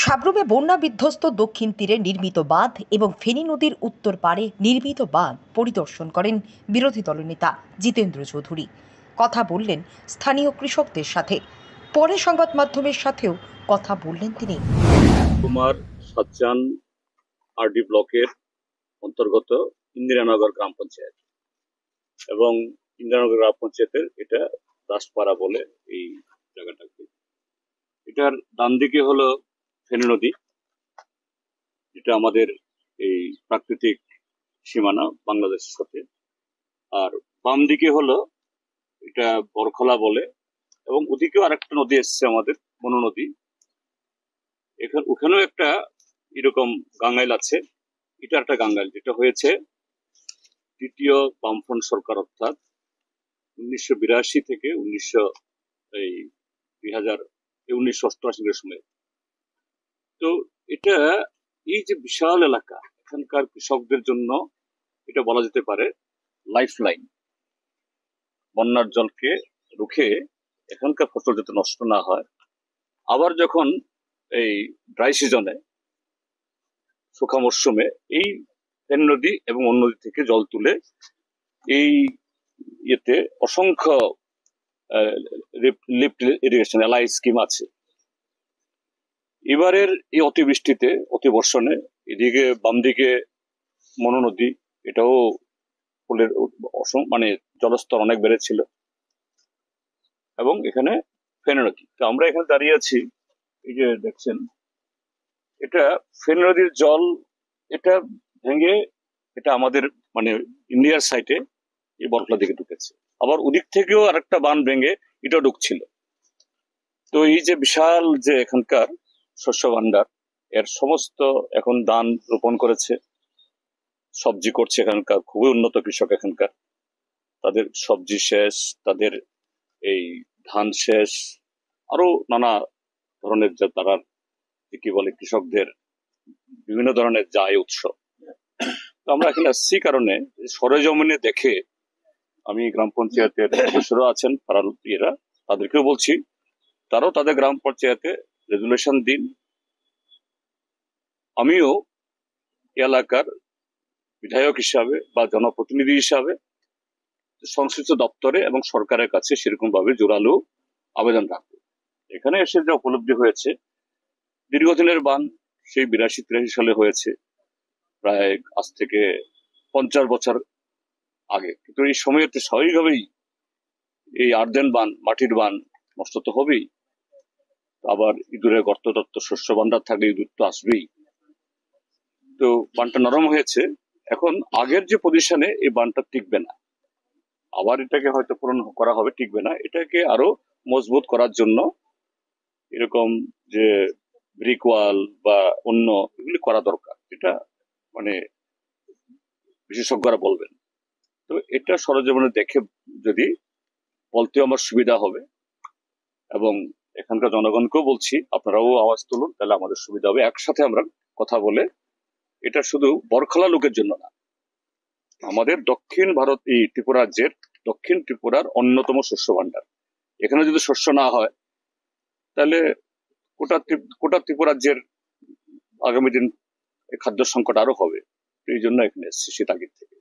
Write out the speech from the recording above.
সাব্রুমে বন্যা বিধ্বস্ত দক্ষিণ তীরে নির্মিত বাঁধ এবং ফেনী নদীর উত্তর পাড়ে নির্মিত বাঁধ পরিদর্শন করেন বিরোধী দলনেতা জিতেন্দ্র চৌধুরী। কথা বললেন স্থানীয় কৃষকদের সাথে। পরে সংবাদ মাধ্যমের সাথেও কথা বললেন তিনি। কুমার সাতচান আরডি ব্লকের অন্তর্গত ইন্দিরানগর গ্রাম পঞ্চায়েত এবং ইন্দিরানগর গ্রাম পঞ্চায়েতের এটা দাসপাড়া বলে এই জায়গাটাকে। এটার ডান দিকে হলো ফেনী নদী, যেটা আমাদের এই প্রাকৃতিক সীমানা বাংলাদেশের সাথে, আর বাম দিকে হলো এটা বরখলা বলে, এবং ওদিকেও আরেকটা নদী এসছে আমাদের মনু নদী। ওখানেও একটা এরকম গাঙ্গাইল আছে। এটা একটা গাঙ্গাইল যেটা হয়েছে তৃতীয় বামফ্রন্ট সরকার, অর্থাৎ 1982 থেকে 1988 সময়। তো এটা এই যে বিশাল এলাকা, এখানকার কৃষকদের জন্য এটা বলা যেতে পারে লাইফ লাইন। বন্যার জলকে রুখে এখানকার ফসল যাতে নষ্ট না হয়, আবার যখন এই ড্রাই সিজনে শুখা মরশুমে এই ফেনী নদী এবং অন্য নদী থেকে জল তুলে এই ইয়েতে অসংখ্য লিফট ইরিগেশন এলআই স্কিম আছে। এবারের এই অতিবৃষ্টিতে, অতিবর্ষণে এদিকে বাম দিকে মনু নদী, এটাও ফুলের মানে জলস্তর অনেক বেড়েছিল, এবং এখানে ফেনী নদী। তো আমরা এখানে দাঁড়িয়ে আছি, এই যে দেখছেন এটা ফেনী নদীর জল, এটা ভেঙে এটা আমাদের মানে ইন্ডিয়ার সাইডে এই বরখলা দিকে ঢুকেছে। আবার ওদিক থেকেও আরেকটা বান ভেঙে এটা ঢুকছিল। তো এই যে বিশাল যে এখানকার শস্য ভান্ডার, এর সমস্ত এখন ধান রোপণ করেছে, সবজি করছে। এখানকার খুবই উন্নত কৃষক, এখানকার তাদের সবজি শেষ, তাদের এই ধান শেষ, আরো নানা ধরনের যা তারা কি বলে কৃষকদের বিভিন্ন ধরনের যা আয় উৎস। তো আমরা এখানে আসছি কারণে সরেজমিনে দেখে, আমি গ্রাম পঞ্চায়েতের সদস্যরা আছেন পাড়ার ইয়েরা, তাদেরকেও বলছি তারাও তাদের গ্রাম পঞ্চায়েতে রেজুলেশন দিন। আমিও এলাকার বিধায়ক হিসাবে বা জনপ্রতিনিধি হিসাবে সংশ্লিষ্ট দপ্তরে এবং সরকারের কাছে সেরকম ভাবে জোরালো আবেদন রাখবো। এখানে এসে যে উপলব্ধি হয়েছে, দীর্ঘদিনের বান সেই 82-83 সালে হয়েছে, প্রায় আজ থেকে 50 বছর আগে। কিন্তু এই সময়তে স্বাভাবিকভাবেই এই আর্দেন বান, মাটির বান নষ্ট তো হবেই। আবার ইঁদুরের গর্ত তত্ত্ব, শস্য ভান্ডার থাকলে ইঁদুর তো আসবেই। তো বানটা নরম হয়েছে, এখন আগের যে পজিশনে এই বানটা টিকবে না, আবার এটাকে হয়তো পূরণ করা হবে, টিকবে না। এটাকে আরো মজবুত করার জন্য এরকম যে ব্রিক ওয়াল বা অন্য এগুলি করা দরকার, এটা মানে বিশেষজ্ঞরা বলবেন। তো এটা সরজমিনে দেখে যদি বলতেও আমার সুবিধা হবে, এবং এখানকার জনগণকেও বলছি আপনারাও আওয়াজ তুলুন, তাহলে আমাদের সুবিধা হবে। একসাথে আমরা কথা বলে, এটা শুধু বরখলা লোকের জন্য না, আমাদের দক্ষিণ ভারত, এই ত্রিপুরা রাজ্যের দক্ষিণ ত্রিপুরার অন্যতম শস্য ভান্ডার। এখানে যদি শস্য না হয়, তাহলে গোটা ত্রিপুরা রাজ্যের আগামী দিন খাদ্য সংকট আরো হবে। এই জন্য এখানে এসেছি সে তাগিদ থেকে।